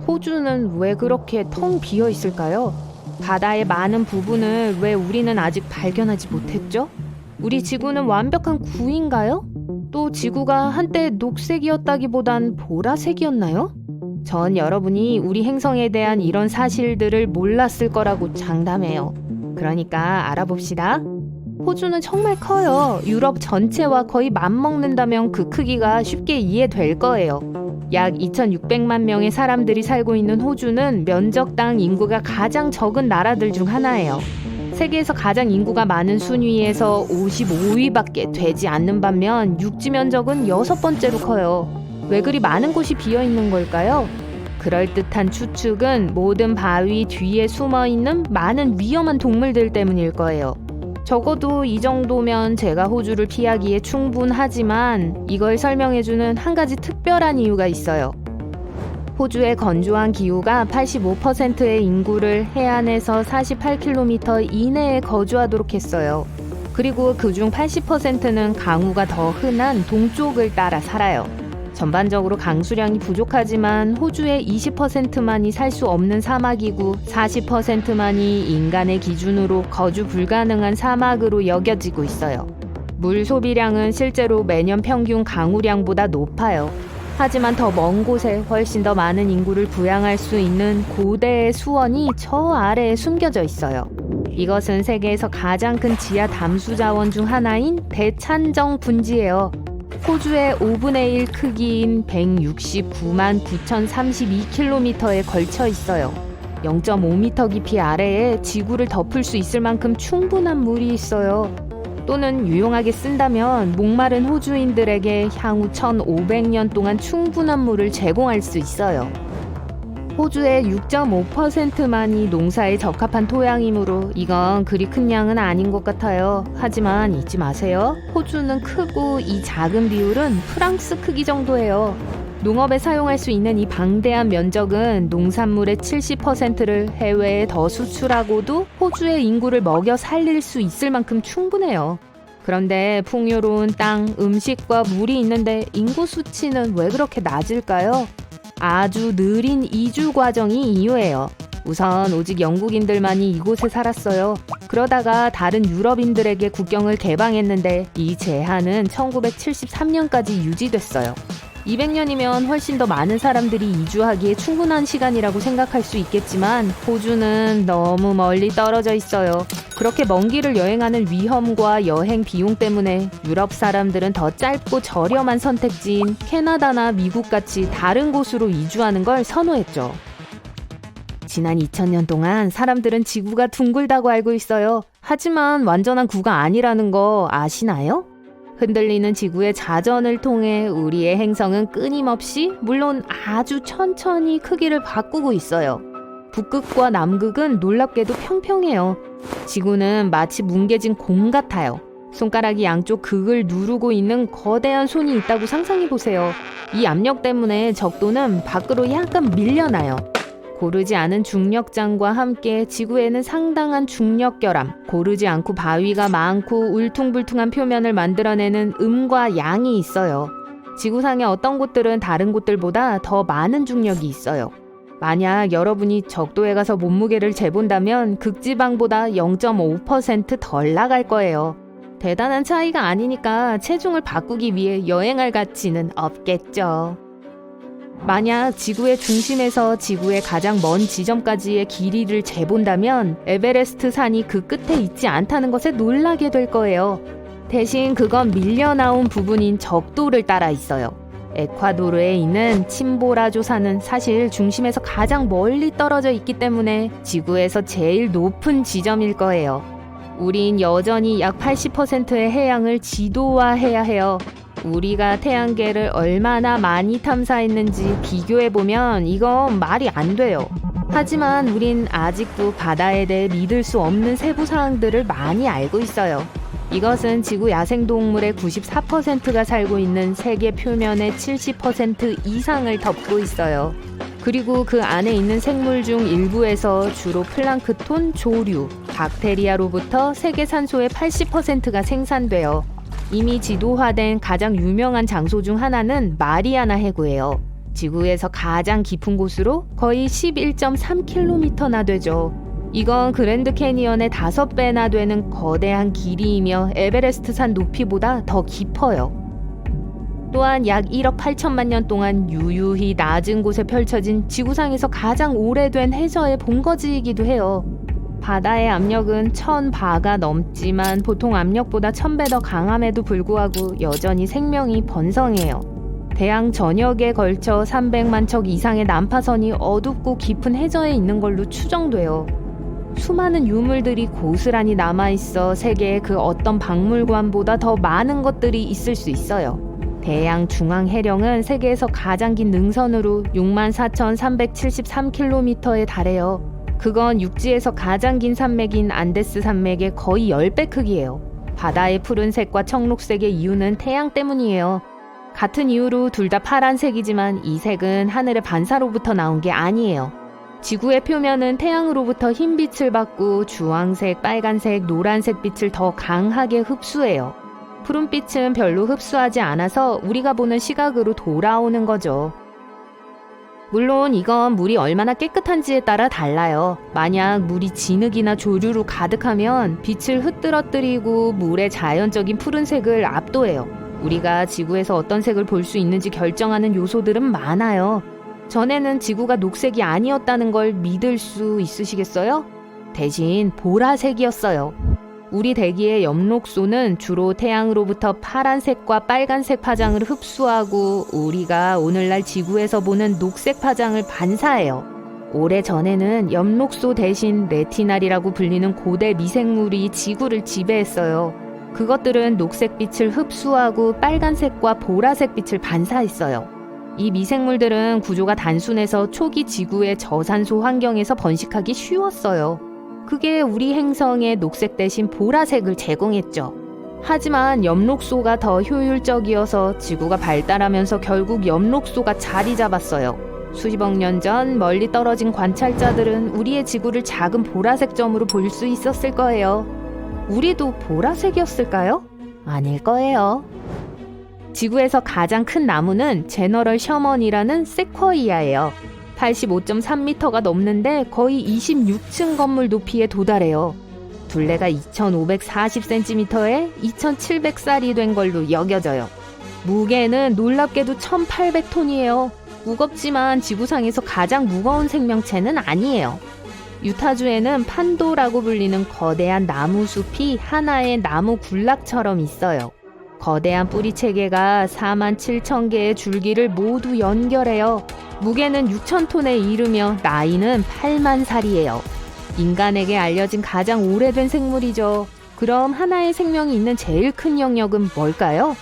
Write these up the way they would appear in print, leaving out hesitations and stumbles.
호주는 왜 그렇게 텅 비어 있을까요? 바다의 많은 부분을 왜 우리는 아직 발견하지 못했죠? 우리 지구는 완벽한 구인가요? 또 지구가 한때 녹색이었다기보단 보라색이었나요? 전 여러분이 우리 행성에 대한 이런 사실들을 몰랐을 거라고 장담해요. 그러니까 알아봅시다. 호주는 정말 커요. 유럽 전체와 거의 맞먹는다면 그 크기가 쉽게 이해될 거예요. 약 2,600만 명의 사람들이 살고 있는 호주는 면적당 인구가 가장 적은 나라들 중 하나예요. 세계에서 가장 인구가 많은 순위에서 55위밖에 되지 않는 반면 육지 면적은 6번째로 커요. 왜 그리 많은 곳이 비어있는 걸까요? 그럴듯한 추측은 모든 바위 뒤에 숨어있는 많은 위험한 동물들 때문일 거예요. 적어도 이 정도면 제가 호주를 피하기에 충분하지만 이걸 설명해주는 한 가지 특별한 이유가 있어요. 호주의 건조한 기후가 85%의 인구를 해안에서 48km 이내에 거주하도록 했어요. 그리고 그중 80%는 강우가 더 흔한 동쪽을 따라 살아요. 전반적으로 강수량이 부족하지만 호주의 20%만이 살 수 없는 사막이고 40%만이 인간의 기준으로 거주 불가능한 사막으로 여겨지고 있어요. 물 소비량은 실제로 매년 평균 강우량보다 높아요. 하지만 더 먼 곳에 훨씬 더 많은 인구를 부양할 수 있는 고대의 수원이 저 아래에 숨겨져 있어요. 이것은 세계에서 가장 큰 지하 담수 자원 중 하나인 대찬정 분지예요. 호주의 5분의 1 크기인 169만 9,032km에 걸쳐 있어요. 0.5m 깊이 아래에 지구를 덮을 수 있을 만큼 충분한 물이 있어요. 또는 유용하게 쓴다면 목마른 호주인들에게 향후 1,500년 동안 충분한 물을 제공할 수 있어요. 호주의 6.5%만이 농사에 적합한 토양이므로 이건 그리 큰 양은 아닌 것 같아요. 하지만 잊지 마세요. 호주는 크고 이 작은 비율은 프랑스 크기 정도예요. 농업에 사용할 수 있는 이 방대한 면적은 농산물의 70%를 해외에 더 수출하고도 호주의 인구를 먹여 살릴 수 있을 만큼 충분해요. 그런데 풍요로운 땅, 음식과 물이 있는데 인구 수치는 왜 그렇게 낮을까요? 아주 느린 이주 과정이 이유예요. 우선 오직 영국인들만이 이곳에 살았어요. 그러다가 다른 유럽인들에게 국경을 개방했는데 이 제한은 1973년까지 유지됐어요. 200년이면 훨씬 더 많은 사람들이 이주하기에 충분한 시간이라고 생각할 수 있겠지만 호주는 너무 멀리 떨어져 있어요. 그렇게 먼 길을 여행하는 위험과 여행 비용 때문에 유럽 사람들은 더 짧고 저렴한 선택지인 캐나다나 미국같이 다른 곳으로 이주하는 걸 선호했죠. 지난 2000년 동안 사람들은 지구가 둥글다고 알고 있어요. 하지만 완전한 구가 아니라는 거 아시나요? 흔들리는 지구의 자전을 통해 우리의 행성은 끊임없이, 물론 아주 천천히 크기를 바꾸고 있어요. 북극과 남극은 놀랍게도 평평해요. 지구는 마치 뭉개진 공 같아요. 손가락이 양쪽 극을 누르고 있는 거대한 손이 있다고 상상해보세요. 이 압력 때문에 적도는 밖으로 약간 밀려나요. 고르지 않은 중력장과 함께 지구에는 상당한 중력 결함, 고르지 않고 바위가 많고 울퉁불퉁한 표면을 만들어내는 음과 양이 있어요. 지구상의 어떤 곳들은 다른 곳들보다 더 많은 중력이 있어요. 만약 여러분이 적도에 가서 몸무게를 재본다면 극지방보다 0.5% 덜 나갈 거예요. 대단한 차이가 아니니까 체중을 바꾸기 위해 여행할 가치는 없겠죠. 만약 지구의 중심에서 지구의 가장 먼 지점까지의 길이를 재본다면 에베레스트 산이 그 끝에 있지 않다는 것에 놀라게 될 거예요. 대신 그건 밀려나온 부분인 적도를 따라 있어요. 에콰도르에 있는 침보라조 산은 사실 중심에서 가장 멀리 떨어져 있기 때문에 지구에서 제일 높은 지점일 거예요. 우린 여전히 약 80%의 해양을 지도화해야 해요. 우리가 태양계를 얼마나 많이 탐사했는지 비교해보면 이건 말이 안 돼요. 하지만 우린 아직도 바다에 대해 믿을 수 없는 세부 사항들을 많이 알고 있어요. 이것은 지구 야생동물의 94%가 살고 있는 세계 표면의 70% 이상을 덮고 있어요. 그리고 그 안에 있는 생물 중 일부에서 주로 플랑크톤, 조류, 박테리아로부터 세계 산소의 80%가 생산돼요. 이미 지도화된 가장 유명한 장소 중 하나는 마리아나 해구예요. 지구에서 가장 깊은 곳으로 거의 11.3km나 되죠. 이건 그랜드 캐니언의 5배나 되는 거대한 길이이며 에베레스트 산 높이보다 더 깊어요. 또한 약 1억 8천만 년 동안 유유히 낮은 곳에 펼쳐진 지구상에서 가장 오래된 해저의 본거지이기도 해요. 바다의 압력은 1000바가 넘지만 보통 압력보다 1000배 더 강함에도 불구하고 여전히 생명이 번성해요. 대양 전역에 걸쳐 300만 척 이상의 난파선이 어둡고 깊은 해저에 있는 걸로 추정돼요. 수많은 유물들이 고스란히 남아있어 세계의 그 어떤 박물관보다 더 많은 것들이 있을 수 있어요. 대양 중앙 해령은 세계에서 가장 긴 능선으로 64,373km에 달해요. 그건 육지에서 가장 긴 산맥인 안데스 산맥의 거의 10배 크기예요. 바다의 푸른색과 청록색의 이유는 태양 때문이에요. 같은 이유로 둘 다 파란색이지만 이 색은 하늘의 반사로부터 나온 게 아니에요. 지구의 표면은 태양으로부터 흰 빛을 받고 주황색, 빨간색, 노란색 빛을 더 강하게 흡수해요. 푸른빛은 별로 흡수하지 않아서 우리가 보는 시각으로 돌아오는 거죠. 물론 이건 물이 얼마나 깨끗한지에 따라 달라요. 만약 물이 진흙이나 조류로 가득하면 빛을 흩뜨러뜨리고 물의 자연적인 푸른색을 압도해요. 우리가 지구에서 어떤 색을 볼 수 있는지 결정하는 요소들은 많아요. 전에는 지구가 녹색이 아니었다는 걸 믿을 수 있으시겠어요? 대신 보라색이었어요. 우리 대기의 엽록소는 주로 태양으로부터 파란색과 빨간색 파장을 흡수하고 우리가 오늘날 지구에서 보는 녹색 파장을 반사해요. 오래전에는 엽록소 대신 레티날이라고 불리는 고대 미생물이 지구를 지배했어요. 그것들은 녹색빛을 흡수하고 빨간색과 보라색 빛을 반사했어요. 이 미생물들은 구조가 단순해서 초기 지구의 저산소 환경에서 번식하기 쉬웠어요. 그게 우리 행성에 녹색 대신 보라색을 제공했죠. 하지만 엽록소가 더 효율적이어서 지구가 발달하면서 결국 엽록소가 자리 잡았어요. 수십억 년 전 멀리 떨어진 관찰자들은 우리의 지구를 작은 보라색 점으로 볼 수 있었을 거예요. 우리도 보라색이었을까요? 아닐 거예요. 지구에서 가장 큰 나무는 제너럴 셔먼이라는 세쿼이아예요. 85.3m가 넘는데 거의 26층 건물 높이에 도달해요. 둘레가 2,540cm에 2,700살이 된 걸로 여겨져요. 무게는 놀랍게도 1,800톤이에요. 무겁지만 지구상에서 가장 무거운 생명체는 아니에요. 유타주에는 판도라고 불리는 거대한 나무 숲이 하나의 나무 군락처럼 있어요. 거대한 뿌리 체계가 47,000개의 줄기를 모두 연결해요. 무게는 6,000톤에 이르며 나이는 8만 살이에요. 인간에게 알려진 가장 오래된 생물이죠. 그럼 하나의 생명이 있는 제일 큰 영역은 뭘까요?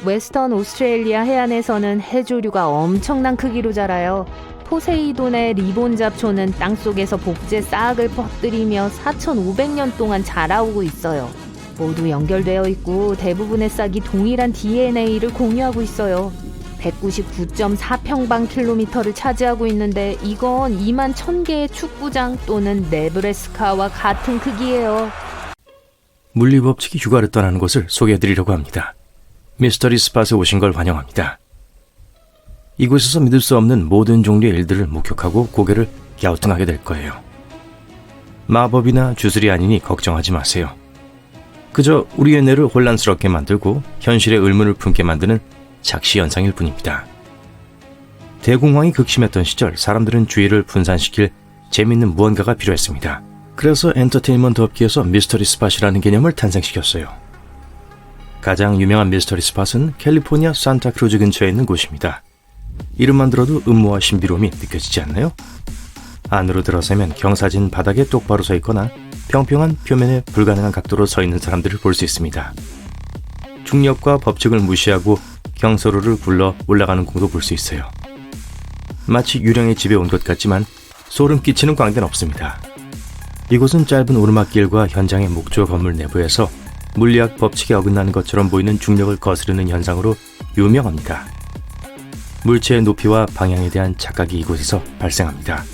웨스턴 오스트레일리아 해안에서는 해조류가 엄청난 크기로 자라요. 포세이돈의 리본 잡초는 땅속에서 복제 싹을 퍼뜨리며 4,500년 동안 자라오고 있어요. 모두 연결되어 있고 대부분의 싹이 동일한 DNA를 공유하고 있어요. 199.4평방킬로미터를 차지하고 있는데 이건 2만 1,000개의 축구장 또는 네브래스카와 같은 크기예요. 물리법칙이 휴가를 떠나는 곳을 소개해드리려고 합니다. 미스터리 스팟에 오신 걸 환영합니다. 이곳에서 믿을 수 없는 모든 종류의 일들을 목격하고 고개를 갸우뚱하게 될 거예요. 마법이나 주술이 아니니 걱정하지 마세요. 그저 우리의 뇌를 혼란스럽게 만들고 현실의 의문을 품게 만드는 작시현상일 뿐입니다. 대공황이 극심했던 시절 사람들은 주의를 분산시킬 재미있는 무언가가 필요했습니다. 그래서 엔터테인먼트 업계에서 미스터리 스팟이라는 개념을 탄생시켰어요. 가장 유명한 미스터리 스팟은 캘리포니아 산타크루즈 근처에 있는 곳입니다. 이름만 들어도 음모와 신비로움이 느껴지지 않나요? 안으로 들어서면 경사진 바닥에 똑바로 서 있거나 평평한 표면에 불가능한 각도로 서 있는 사람들을 볼 수 있습니다. 중력과 법칙을 무시하고 경서로를 굴러 올라가는 공도 볼 수 있어요. 마치 유령의 집에 온 것 같지만 소름 끼치는 광대는 없습니다. 이곳은 짧은 오르막길과 현장의 목조 건물 내부에서 물리학 법칙에 어긋나는 것처럼 보이는 중력을 거스르는 현상으로 유명합니다. 물체의 높이와 방향에 대한 착각이 이곳에서 발생합니다.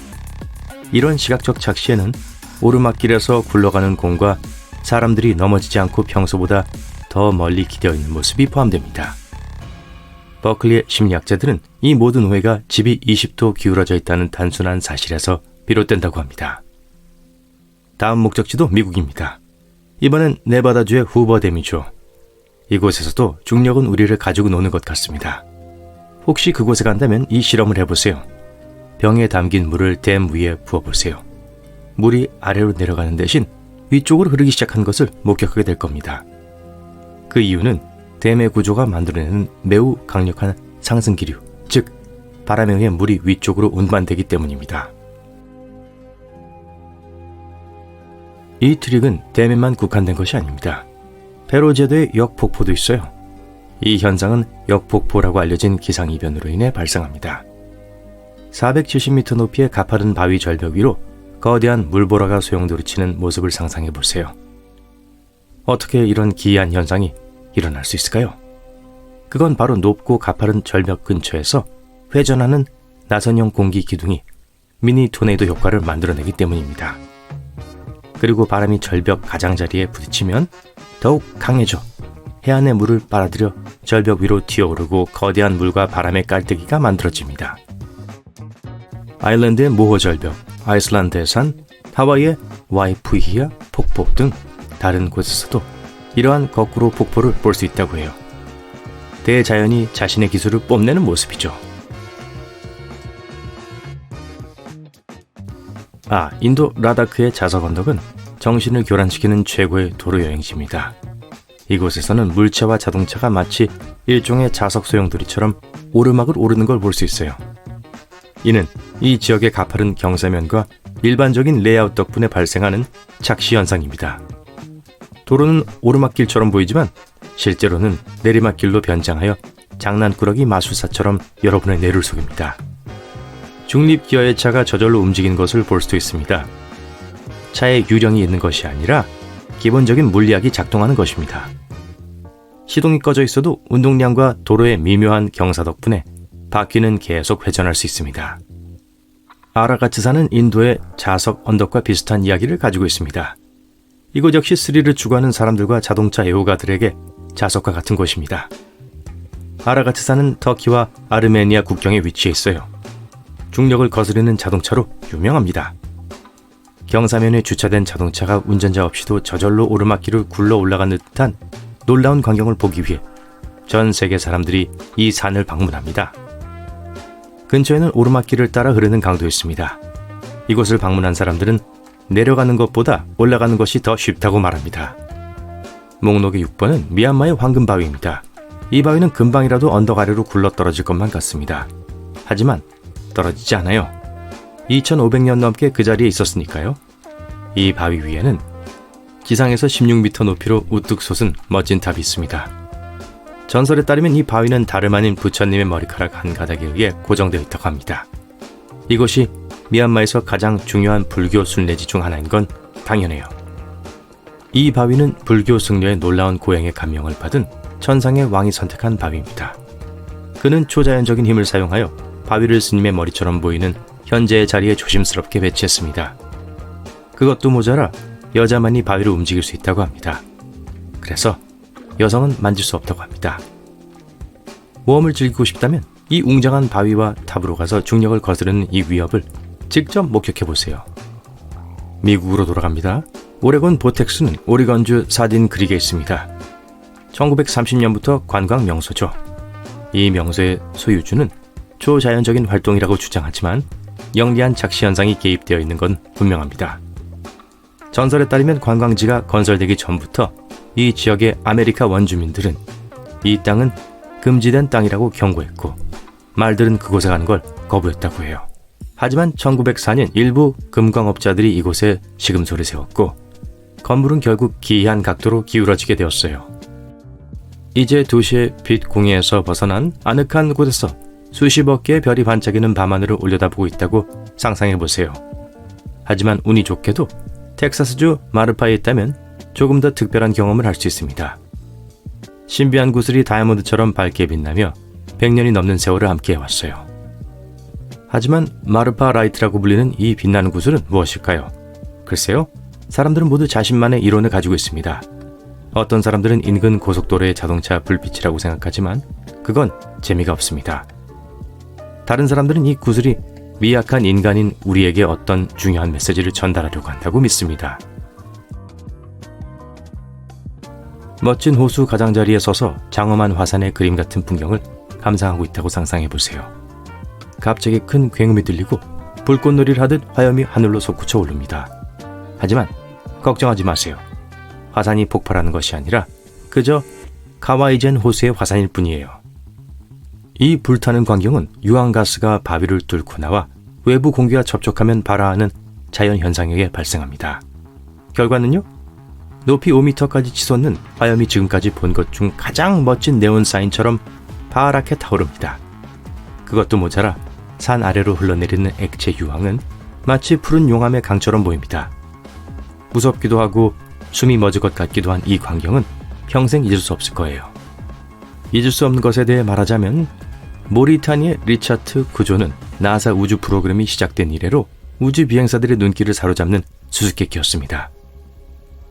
이런 시각적 착시에는 오르막길에서 굴러가는 공과 사람들이 넘어지지 않고 평소보다 더 멀리 기대어 있는 모습이 포함됩니다. 버클리의 심리학자들은 이 모든 오해가 집이 20도 기울어져 있다는 단순한 사실에서 비롯된다고 합니다. 다음 목적지도 미국입니다. 이번엔 네바다주의 후버댐이죠. 이곳에서도 중력은 우리를 가지고 노는 것 같습니다. 혹시 그곳에 간다면 이 실험을 해보세요. 병에 담긴 물을 댐 위에 부어보세요. 물이 아래로 내려가는 대신 위쪽으로 흐르기 시작한 것을 목격하게 될 겁니다. 그 이유는 댐의 구조가 만들어내는 매우 강력한 상승 기류, 즉 바람에 의해 물이 위쪽으로 운반되기 때문입니다. 이 트릭은 댐에만 국한된 것이 아닙니다. 페로제도의 역폭포도 있어요. 이 현상은 역폭포라고 알려진 기상이변으로 인해 발생합니다. 470m 높이의 가파른 바위 절벽 위로 거대한 물보라가 소용돌이 치는 모습을 상상해 보세요. 어떻게 이런 기이한 현상이 일어날 수 있을까요? 그건 바로 높고 가파른 절벽 근처에서 회전하는 나선형 공기 기둥이 미니 토네이도 효과를 만들어내기 때문입니다. 그리고 바람이 절벽 가장자리에 부딪히면 더욱 강해져 해안의 물을 빨아들여 절벽 위로 튀어오르고 거대한 물과 바람의 깔때기가 만들어집니다. 아일랜드의 모호 절벽, 아이슬란드의 산, 하와이의 와이푸히아 폭포 등 다른 곳에서도 이러한 거꾸로 폭포를 볼 수 있다고 해요. 대자연이 자신의 기술을 뽐내는 모습이죠. 인도 라다크의 자석 언덕은 정신을 교란시키는 최고의 도로 여행지입니다. 이곳에서는 물체와 자동차가 마치 일종의 자석 소용돌이처럼 오르막을 오르는 걸 볼 수 있어요. 이는 이 지역의 가파른 경사면과 일반적인 레이아웃 덕분에 발생하는 착시 현상입니다. 도로는 오르막길처럼 보이지만 실제로는 내리막길로 변장하여 장난꾸러기 마술사처럼 여러분의 뇌를 속입니다. 중립기어의 차가 저절로 움직이는 것을 볼 수도 있습니다. 차에 유령이 있는 것이 아니라 기본적인 물리학이 작동하는 것입니다. 시동이 꺼져 있어도 운동량과 도로의 미묘한 경사 덕분에 바퀴는 계속 회전할 수 있습니다. 아라가츠산은 인도의 자석 언덕과 비슷한 이야기를 가지고 있습니다. 이곳 역시 스릴을 추구하는 사람들과 자동차 애호가들에게 자석과 같은 곳입니다. 아라가츠산은 터키와 아르메니아 국경에 위치해 있어요. 중력을 거스르는 자동차로 유명합니다. 경사면에 주차된 자동차가 운전자 없이도 저절로 오르막길을 굴러 올라가는 듯한 놀라운 광경을 보기 위해 전 세계 사람들이 이 산을 방문합니다. 근처에는 오르막길을 따라 흐르는 강도 있습니다. 이곳을 방문한 사람들은 내려가는 것보다 올라가는 것이 더 쉽다고 말합니다. 목록의 6번은 미얀마의 황금바위입니다. 이 바위는 금방이라도 언덕 아래로 굴러떨어질 것만 같습니다. 하지만 떨어지지 않아요. 2500년 넘게 그 자리에 있었으니까요. 이 바위 위에는 지상에서 16m 높이로 우뚝 솟은 멋진 탑이 있습니다. 전설에 따르면 이 바위는 다름 아닌 부처님의 머리카락 한 가닥에 의해 고정되어 있다고 합니다. 이곳이 미얀마에서 가장 중요한 불교 순례지 중 하나인 건 당연해요. 이 바위는 불교 승려의 놀라운 고행에 감명을 받은 천상의 왕이 선택한 바위입니다. 그는 초자연적인 힘을 사용하여 바위를 스님의 머리처럼 보이는 현재의 자리에 조심스럽게 배치했습니다. 그것도 모자라 여자만이 바위를 움직일 수 있다고 합니다. 그래서 여성은 만질 수 없다고 합니다. 모험을 즐기고 싶다면 이 웅장한 바위와 탑으로 가서 중력을 거스르는 이 위협을 직접 목격해보세요. 미국으로 돌아갑니다. 오레곤 보텍스는 오리건주 사딘 크릭에 있습니다. 1930년부터 관광 명소죠. 이 명소의 소유주는 초자연적인 활동이라고 주장하지만 영리한 착시 현상이 개입되어 있는 건 분명합니다. 전설에 따르면 관광지가 건설되기 전부터 이 지역의 아메리카 원주민들은 이 땅은 금지된 땅이라고 경고했고 말들은 그곳에 가는 걸 거부했다고 해요. 하지만 1904년 일부 금광업자들이 이곳에 시금소를 세웠고 건물은 결국 기이한 각도로 기울어지게 되었어요. 이제 도시의 빛 공해에서 벗어난 아늑한 곳에서 수십억 개의 별이 반짝이는 밤하늘을 올려다보고 있다고 상상해보세요. 하지만 운이 좋게도 텍사스주 마르파에 있다면 조금 더 특별한 경험을 할 수 있습니다. 신비한 구슬이 다이아몬드처럼 밝게 빛나며 100년이 넘는 세월을 함께 해왔어요. 하지만 마르파 라이트라고 불리는 이 빛나는 구슬은 무엇일까요? 글쎄요, 사람들은 모두 자신만의 이론을 가지고 있습니다. 어떤 사람들은 인근 고속도로의 자동차 불빛이라고 생각하지만 그건 재미가 없습니다. 다른 사람들은 이 구슬이 미약한 인간인 우리에게 어떤 중요한 메시지를 전달하려고 한다고 믿습니다. 멋진 호수 가장자리에 서서 장엄한 화산의 그림 같은 풍경을 감상하고 있다고 상상해 보세요. 갑자기 큰 굉음이 들리고 불꽃놀이를 하듯 화염이 하늘로 솟구쳐 오릅니다. 하지만 걱정하지 마세요. 화산이 폭발하는 것이 아니라 그저 카와이젠 호수의 화산일 뿐이에요. 이 불타는 광경은 유황가스가 바위를 뚫고 나와 외부 공기와 접촉하면 발화하는 자연현상에 의해 발생합니다. 결과는요? 높이 5m까지 치솟는 화염이 지금까지 본 것 중 가장 멋진 네온사인처럼 파랗게 타오릅니다. 그것도 모자라 산 아래로 흘러내리는 액체 유황은 마치 푸른 용암의 강처럼 보입니다. 무섭기도 하고 숨이 멎을 것 같기도 한 이 광경은 평생 잊을 수 없을 거예요. 잊을 수 없는 것에 대해 말하자면 모리타니의 리차트 구조는 나사 우주 프로그램이 시작된 이래로 우주 비행사들의 눈길을 사로잡는 수수께끼였습니다.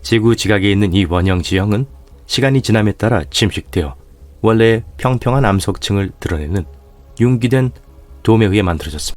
지구 지각에 있는 이 원형 지형은 시간이 지남에 따라 침식되어 원래의 평평한 암석층을 드러내는 융기된 돔에 의해 만들어졌습니다.